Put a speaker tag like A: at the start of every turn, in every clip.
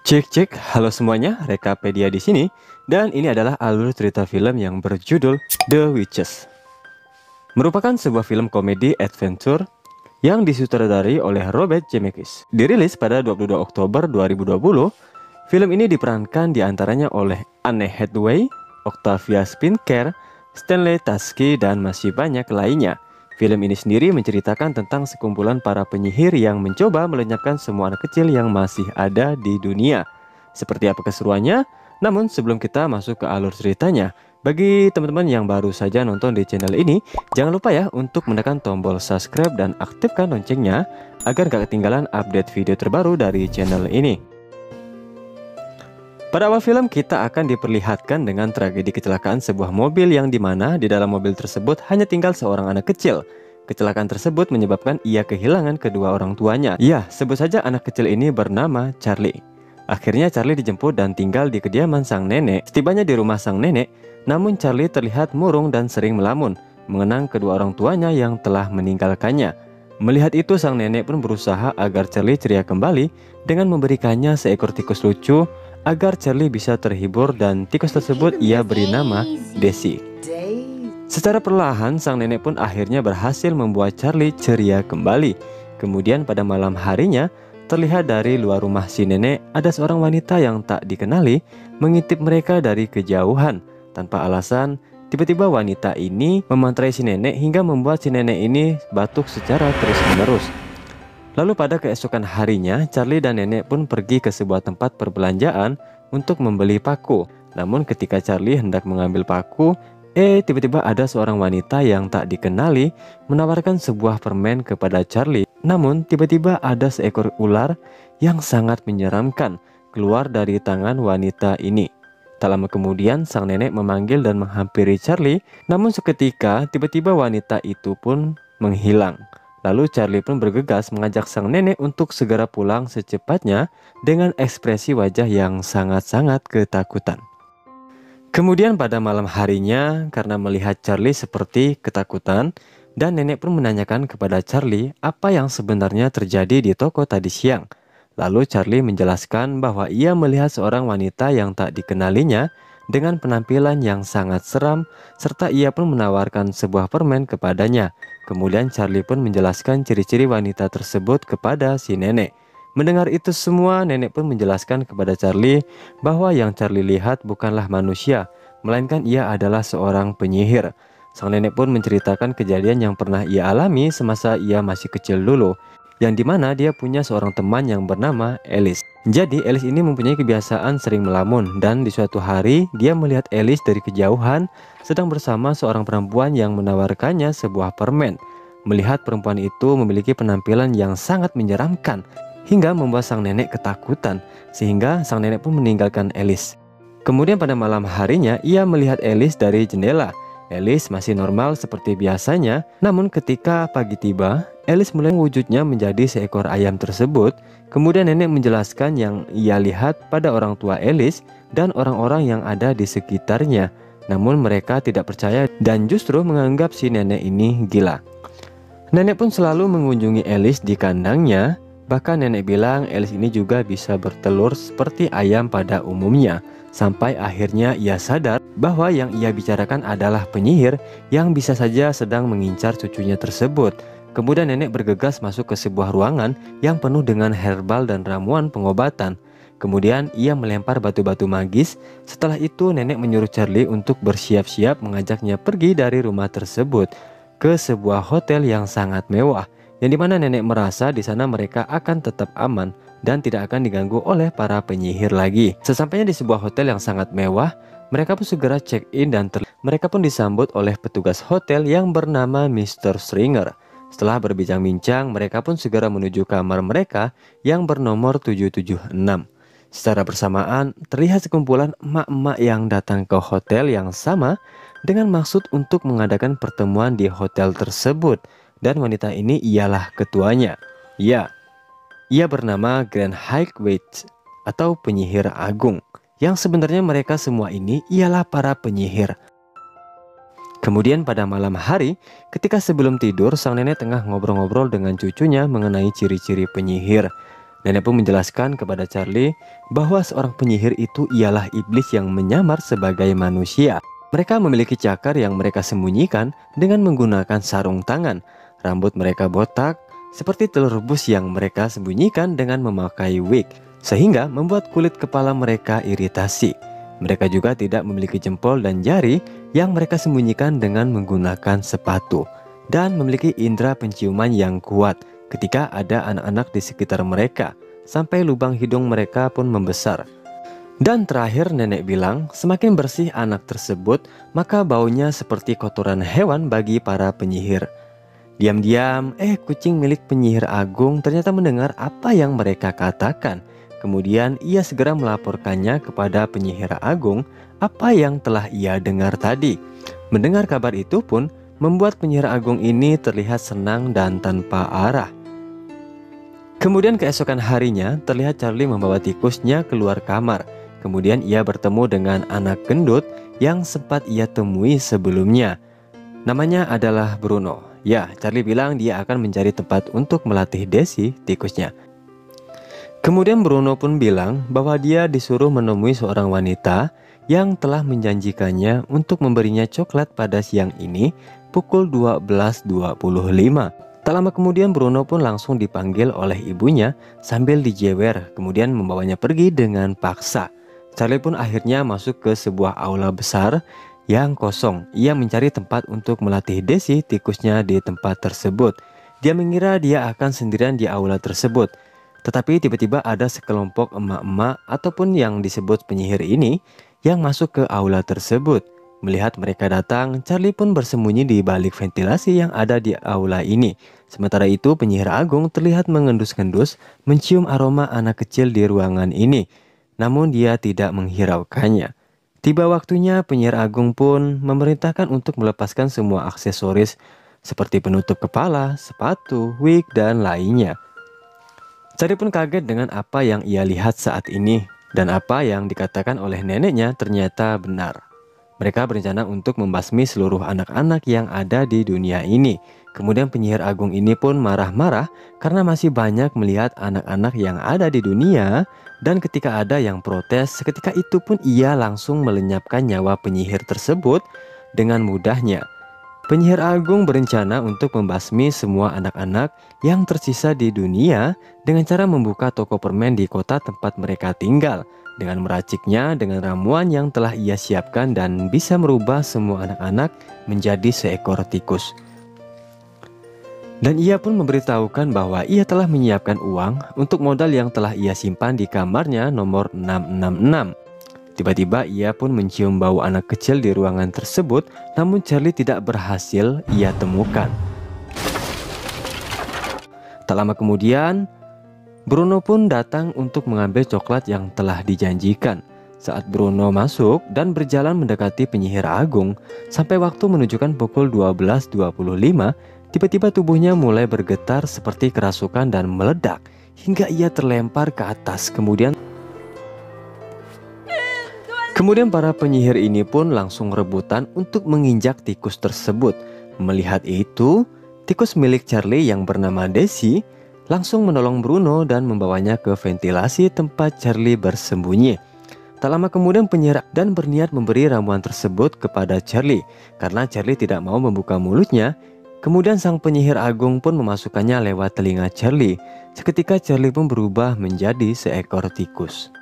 A: Cek cek, halo semuanya, Rekapedia di sini. Dan ini adalah alur cerita film yang berjudul The Witches. Merupakan sebuah film komedi adventure yang disutradari oleh Robert Zemeckis. Dirilis pada 22 Oktober 2020, film ini diperankan diantaranya oleh Anne Hathaway, Octavia Spencer, Stanley Tucci, dan masih banyak lainnya. Film ini sendiri menceritakan tentang sekumpulan para penyihir yang mencoba melenyapkan semua anak kecil yang masih ada di dunia. Seperti apa keseruannya? Namun sebelum kita masuk ke alur ceritanya, bagi teman-teman yang baru saja nonton di channel ini, jangan lupa ya untuk menekan tombol subscribe dan aktifkan loncengnya agar gak ketinggalan update video terbaru dari channel ini. Pada awal film kita akan diperlihatkan dengan tragedi kecelakaan sebuah mobil yang dimana di dalam mobil tersebut hanya tinggal seorang anak kecil. Kecelakaan tersebut menyebabkan ia kehilangan kedua orang tuanya. Ya, sebut saja anak kecil ini bernama Charlie. Akhirnya Charlie dijemput dan tinggal di kediaman sang nenek. Setibanya di rumah sang nenek, namun Charlie terlihat murung dan sering melamun, mengenang kedua orang tuanya yang telah meninggalkannya. Melihat itu sang nenek pun berusaha agar Charlie ceria kembali dengan memberikannya seekor tikus lucu agar Charlie bisa terhibur, dan tikus tersebut ia beri nama Daisy. Secara perlahan sang nenek pun akhirnya berhasil membuat Charlie ceria kembali. Kemudian pada malam harinya, terlihat dari luar rumah si nenek ada seorang wanita yang tak dikenali mengintip mereka dari kejauhan. Tanpa alasan, tiba-tiba wanita ini memantrai si nenek hingga membuat si nenek ini batuk secara terus-menerus. Lalu pada keesokan harinya, Charlie dan nenek pun pergi ke sebuah tempat perbelanjaan untuk membeli paku. Namun ketika Charlie hendak mengambil paku, tiba-tiba ada seorang wanita yang tak dikenali menawarkan sebuah permen kepada Charlie. Namun tiba-tiba ada seekor ular yang sangat menyeramkan keluar dari tangan wanita ini. Tak lama kemudian sang nenek memanggil dan menghampiri Charlie. Namun seketika tiba-tiba wanita itu pun menghilang. Lalu Charlie pun bergegas mengajak sang nenek untuk segera pulang secepatnya dengan ekspresi wajah yang sangat-sangat ketakutan. Kemudian pada malam harinya, karena melihat Charlie seperti ketakutan, dan nenek pun menanyakan kepada Charlie apa yang sebenarnya terjadi di toko tadi siang. Lalu Charlie menjelaskan bahwa ia melihat seorang wanita yang tak dikenalinya dengan penampilan yang sangat seram, serta ia pun menawarkan sebuah permen kepadanya. Kemudian Charlie pun menjelaskan ciri-ciri wanita tersebut kepada si nenek. Mendengar itu semua, nenek pun menjelaskan kepada Charlie bahwa yang Charlie lihat bukanlah manusia, melainkan ia adalah seorang penyihir. Sang nenek pun menceritakan kejadian yang pernah ia alami semasa ia masih kecil dulu, yang dimana dia punya seorang teman yang bernama Alice. Jadi Alice ini mempunyai kebiasaan sering melamun, dan di suatu hari dia melihat Alice dari kejauhan sedang bersama seorang perempuan yang menawarkannya sebuah permen. Melihat perempuan itu memiliki penampilan yang sangat menyeramkan hingga membuat sang nenek ketakutan, sehingga sang nenek pun meninggalkan Alice. Kemudian pada malam harinya ia melihat Alice dari jendela. Alice masih normal seperti biasanya, namun ketika pagi tiba, Alice mulai wujudnya menjadi seekor ayam tersebut. Kemudian nenek menjelaskan yang ia lihat pada orang tua Alice dan orang-orang yang ada di sekitarnya. Namun mereka tidak percaya dan justru menganggap si nenek ini gila. Nenek pun selalu mengunjungi Alice di kandangnya. Bahkan nenek bilang Alice ini juga bisa bertelur seperti ayam pada umumnya. Sampai akhirnya ia sadar bahwa yang ia bicarakan adalah penyihir yang bisa saja sedang mengincar cucunya tersebut. Kemudian nenek bergegas masuk ke sebuah ruangan yang penuh dengan herbal dan ramuan pengobatan. Kemudian ia melempar batu-batu magis. Setelah itu nenek menyuruh Charlie untuk bersiap-siap mengajaknya pergi dari rumah tersebut ke sebuah hotel yang sangat mewah, yang dimana nenek merasa di sana mereka akan tetap aman dan tidak akan diganggu oleh para penyihir lagi. Sesampainya di sebuah hotel yang sangat mewah, mereka pun segera check-in dan mereka pun disambut oleh petugas hotel yang bernama Mr. Stringer. Setelah berbincang-bincang, mereka pun segera menuju kamar mereka yang bernomor 776. Secara bersamaan, terlihat sekumpulan emak-emak yang datang ke hotel yang sama dengan maksud untuk mengadakan pertemuan di hotel tersebut. Dan wanita ini ialah ketuanya. Ya, ia bernama Grand Highwitch atau penyihir agung. Yang sebenarnya mereka semua ini ialah para penyihir. Kemudian pada malam hari, ketika sebelum tidur, sang nenek tengah ngobrol-ngobrol dengan cucunya mengenai ciri-ciri penyihir. Nenek pun menjelaskan kepada Charlie bahwa seorang penyihir itu ialah iblis yang menyamar sebagai manusia. Mereka memiliki cakar yang mereka sembunyikan dengan menggunakan sarung tangan. Rambut mereka botak seperti telur rebus yang mereka sembunyikan dengan memakai wig, sehingga membuat kulit kepala mereka iritasi. Mereka juga tidak memiliki jempol dan jari yang mereka sembunyikan dengan menggunakan sepatu, dan memiliki indera penciuman yang kuat ketika ada anak-anak di sekitar mereka, sampai lubang hidung mereka pun membesar. Dan terakhir nenek bilang, semakin bersih anak tersebut, maka baunya seperti kotoran hewan bagi para penyihir. Diam-diam, kucing milik penyihir agung ternyata mendengar apa yang mereka katakan. Kemudian ia segera melaporkannya kepada penyihir agung apa yang telah ia dengar tadi. Mendengar kabar itu pun membuat penyihir agung ini terlihat senang dan tanpa arah. Kemudian keesokan harinya terlihat Charlie membawa tikusnya keluar kamar. Kemudian ia bertemu dengan anak gendut yang sempat ia temui sebelumnya. Namanya adalah Bruno. Ya, Charlie bilang dia akan mencari tempat untuk melatih Daisy, tikusnya. Kemudian Bruno pun bilang bahwa dia disuruh menemui seorang wanita yang telah menjanjikannya untuk memberinya coklat pada siang ini pukul 12.25. Tak lama kemudian Bruno pun langsung dipanggil oleh ibunya sambil dijewer, kemudian membawanya pergi dengan paksa. Charlie pun akhirnya masuk ke sebuah aula besar yang kosong. Ia mencari tempat untuk melatih Daisy, tikusnya, di tempat tersebut. Dia mengira dia akan sendirian di aula tersebut. Tetapi tiba-tiba ada sekelompok emak-emak ataupun yang disebut penyihir ini yang masuk ke aula tersebut. Melihat mereka datang, Charlie pun bersembunyi di balik ventilasi yang ada di aula ini. Sementara itu penyihir agung terlihat mengendus-endus mencium aroma anak kecil di ruangan ini. Namun dia tidak menghiraukannya. Tiba waktunya penyihir agung pun memerintahkan untuk melepaskan semua aksesoris seperti penutup kepala, sepatu, wig, dan lainnya. Charlie pun kaget dengan apa yang ia lihat saat ini. Dan apa yang dikatakan oleh neneknya ternyata benar. Mereka berencana untuk membasmi seluruh anak-anak yang ada di dunia ini. Kemudian penyihir agung ini pun marah-marah karena masih banyak melihat anak-anak yang ada di dunia. Dan ketika ada yang protes, seketika itu pun ia langsung melenyapkan nyawa penyihir tersebut dengan mudahnya. Penyihir agung berencana untuk membasmi semua anak-anak yang tersisa di dunia dengan cara membuka toko permen di kota tempat mereka tinggal, dengan meraciknya dengan ramuan yang telah ia siapkan dan bisa merubah semua anak-anak menjadi seekor tikus. Dan ia pun memberitahukan bahwa ia telah menyiapkan uang untuk modal yang telah ia simpan di kamarnya nomor 666. Tiba-tiba ia pun mencium bau anak kecil di ruangan tersebut, namun Charlie tidak berhasil ia temukan. Tak lama kemudian, Bruno pun datang untuk mengambil coklat yang telah dijanjikan. Saat Bruno masuk dan berjalan mendekati penyihir agung, sampai waktu menunjukkan pukul 12.25, tiba-tiba tubuhnya mulai bergetar seperti kerasukan dan meledak, hingga ia terlempar ke atas. Kemudian para penyihir ini pun langsung rebutan untuk menginjak tikus tersebut. Melihat itu, tikus milik Charlie yang bernama Daisy langsung menolong Bruno dan membawanya ke ventilasi tempat Charlie bersembunyi. Tak lama kemudian penyihir dan berniat memberi ramuan tersebut kepada Charlie. Karena Charlie tidak mau membuka mulutnya, kemudian sang penyihir agung pun memasukkannya lewat telinga Charlie. Seketika Charlie pun berubah menjadi seekor tikus.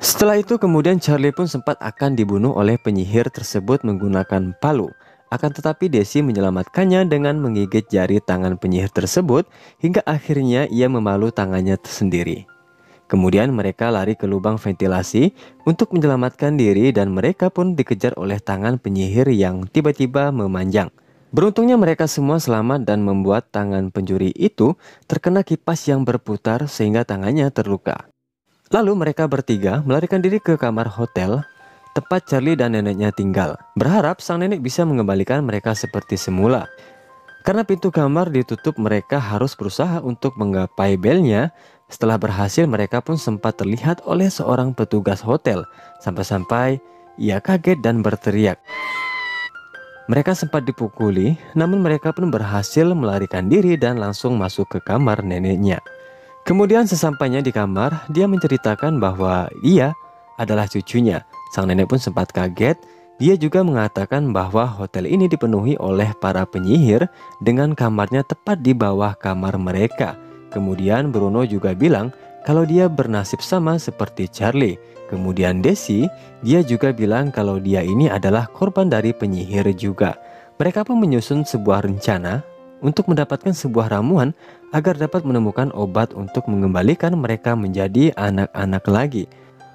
A: Setelah itu kemudian Charlie pun sempat akan dibunuh oleh penyihir tersebut menggunakan palu. Akan tetapi Daisy menyelamatkannya dengan menggigit jari tangan penyihir tersebut hingga akhirnya ia memalu tangannya sendiri. Kemudian mereka lari ke lubang ventilasi untuk menyelamatkan diri dan mereka pun dikejar oleh tangan penyihir yang tiba-tiba memanjang. Beruntungnya mereka semua selamat dan membuat tangan pencuri itu terkena kipas yang berputar sehingga tangannya terluka. Lalu mereka bertiga melarikan diri ke kamar hotel tempat Charlie dan neneknya tinggal, berharap sang nenek bisa mengembalikan mereka seperti semula. Karena pintu kamar ditutup, mereka harus berusaha untuk menggapai belnya. Setelah berhasil, mereka pun sempat terlihat oleh seorang petugas hotel. Sampai-sampai ia kaget dan berteriak. Mereka sempat dipukuli, namun mereka pun berhasil melarikan diri dan langsung masuk ke kamar neneknya. Kemudian sesampainya di kamar, dia menceritakan bahwa ia adalah cucunya. Sang nenek pun sempat kaget. Dia juga mengatakan bahwa hotel ini dipenuhi oleh para penyihir dengan kamarnya tepat di bawah kamar mereka. Kemudian Bruno juga bilang kalau dia bernasib sama seperti Charlie. Kemudian Desi, dia juga bilang kalau dia ini adalah korban dari penyihir juga. Mereka pun menyusun sebuah rencana untuk mendapatkan sebuah ramuan agar dapat menemukan obat untuk mengembalikan mereka menjadi anak-anak lagi.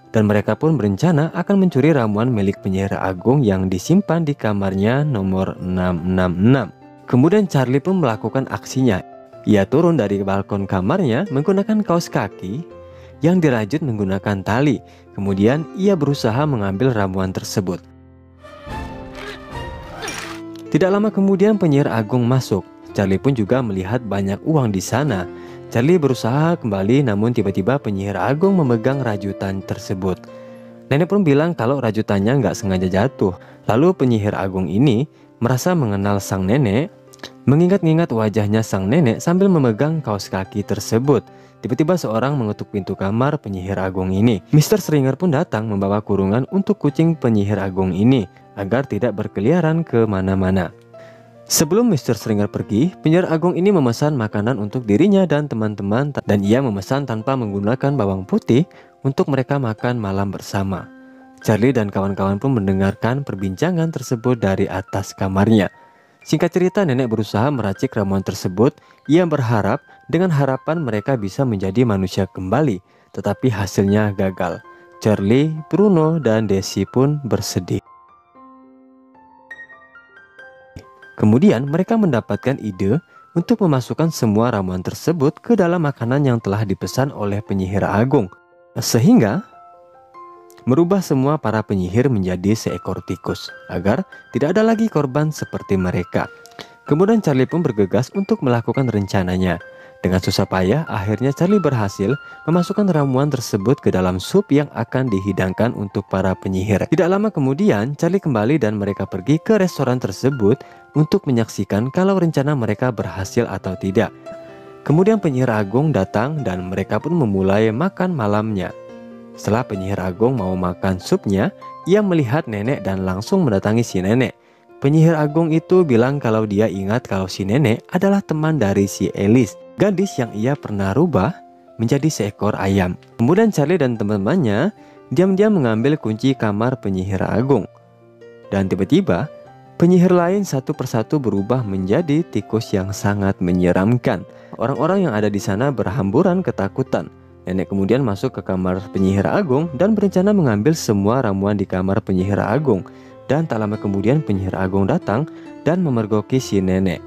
A: Dan mereka pun berencana akan mencuri ramuan milik penyihir agung yang disimpan di kamarnya nomor 666. Kemudian Charlie pun melakukan aksinya. Ia turun dari balkon kamarnya menggunakan kaos kaki yang dirajut menggunakan tali. Kemudian ia berusaha mengambil ramuan tersebut. Tidak lama kemudian penyihir agung masuk. Charlie pun juga melihat banyak uang di sana. Charlie berusaha kembali namun tiba-tiba penyihir agung memegang rajutan tersebut. Nenek pun bilang kalau rajutannya nggak sengaja jatuh. Lalu penyihir agung ini merasa mengenal sang nenek, mengingat-ingat wajahnya sang nenek sambil memegang kaos kaki tersebut. Tiba-tiba seorang mengetuk pintu kamar penyihir agung ini. Mr. Stringer pun datang membawa kurungan untuk kucing penyihir agung ini agar tidak berkeliaran kemana-mana. Sebelum Mr. Stringer pergi, penyihir agung ini memesan makanan untuk dirinya dan teman-teman, dan ia memesan tanpa menggunakan bawang putih untuk mereka makan malam bersama. Charlie dan kawan-kawan pun mendengarkan perbincangan tersebut dari atas kamarnya. Singkat cerita, nenek berusaha meracik ramuan tersebut. Ia berharap dengan harapan mereka bisa menjadi manusia kembali, tetapi hasilnya gagal. Charlie, Bruno, dan Desi pun bersedih. Kemudian mereka mendapatkan ide untuk memasukkan semua ramuan tersebut ke dalam makanan yang telah dipesan oleh penyihir agung, sehingga merubah semua para penyihir menjadi seekor tikus agar tidak ada lagi korban seperti mereka. Kemudian Charlie pun bergegas untuk melakukan rencananya. Dengan susah payah, akhirnya Charlie berhasil memasukkan ramuan tersebut ke dalam sup yang akan dihidangkan untuk para penyihir. Tidak lama kemudian, Charlie kembali dan mereka pergi ke restoran tersebut untuk menyaksikan kalau rencana mereka berhasil atau tidak. Kemudian penyihir agung datang dan mereka pun memulai makan malamnya. Setelah penyihir agung mau makan supnya, ia melihat nenek dan langsung mendatangi si nenek. Penyihir agung itu bilang kalau dia ingat kalau si nenek adalah teman dari si Alice, gadis yang ia pernah rubah menjadi seekor ayam. Kemudian Charlie dan teman-temannya diam-diam mengambil kunci kamar penyihir agung. Dan tiba-tiba penyihir lain satu persatu berubah menjadi tikus yang sangat menyeramkan. Orang-orang yang ada di sana berhamburan ketakutan. Nenek kemudian masuk ke kamar penyihir agung dan berencana mengambil semua ramuan di kamar penyihir agung. Dan tak lama kemudian penyihir agung datang dan memergoki si nenek.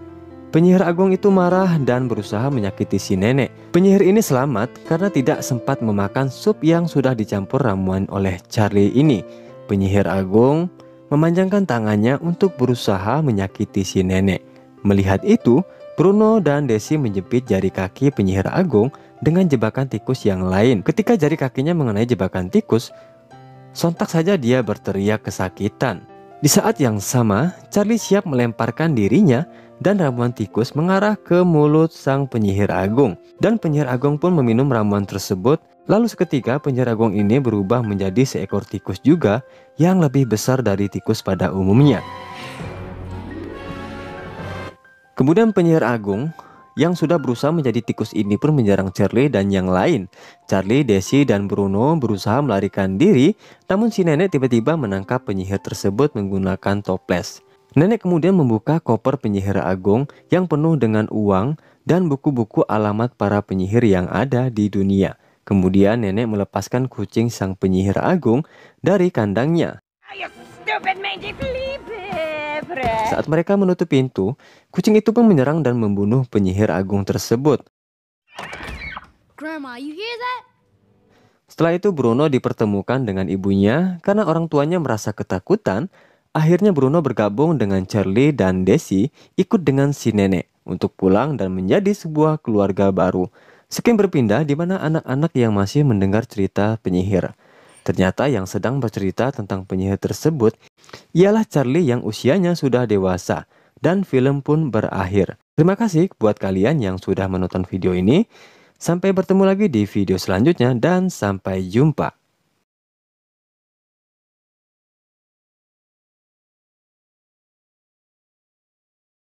A: Penyihir agung itu marah dan berusaha menyakiti si nenek. Penyihir ini selamat karena tidak sempat memakan sup yang sudah dicampur ramuan oleh Charlie ini. Penyihir agung memanjangkan tangannya untuk berusaha menyakiti si nenek. Melihat itu, Bruno dan Desi menjepit jari kaki penyihir agung dengan jebakan tikus yang lain. Ketika jari kakinya mengenai jebakan tikus, sontak saja dia berteriak kesakitan. Di saat yang sama, Charlie siap melemparkan dirinya dan ramuan tikus mengarah ke mulut sang penyihir agung. Dan penyihir agung pun meminum ramuan tersebut. Lalu seketika penyihir agung ini berubah menjadi seekor tikus juga yang lebih besar dari tikus pada umumnya. Kemudian penyihir agung yang sudah berusaha menjadi tikus ini pun menyerang Charlie dan yang lain. Charlie, Desi, dan Bruno berusaha melarikan diri, namun si nenek tiba-tiba menangkap penyihir tersebut menggunakan toples. Nenek kemudian membuka koper penyihir agung yang penuh dengan uang dan buku-buku alamat para penyihir yang ada di dunia. Kemudian nenek melepaskan kucing sang penyihir agung dari kandangnya. Saat mereka menutup pintu, kucing itu pun menyerang dan membunuh penyihir agung tersebut.
B: Grandma, you hear that?
A: Setelah itu Bruno dipertemukan dengan ibunya karena orang tuanya merasa ketakutan. Akhirnya Bruno bergabung dengan Charlie dan Desi ikut dengan si nenek untuk pulang dan menjadi sebuah keluarga baru. Skim berpindah di mana anak-anak yang masih mendengar cerita penyihir. Ternyata yang sedang bercerita tentang penyihir tersebut ialah Charlie yang usianya sudah dewasa. Dan film pun berakhir. Terima kasih buat kalian yang sudah menonton video ini. Sampai bertemu lagi di video selanjutnya dan sampai jumpa.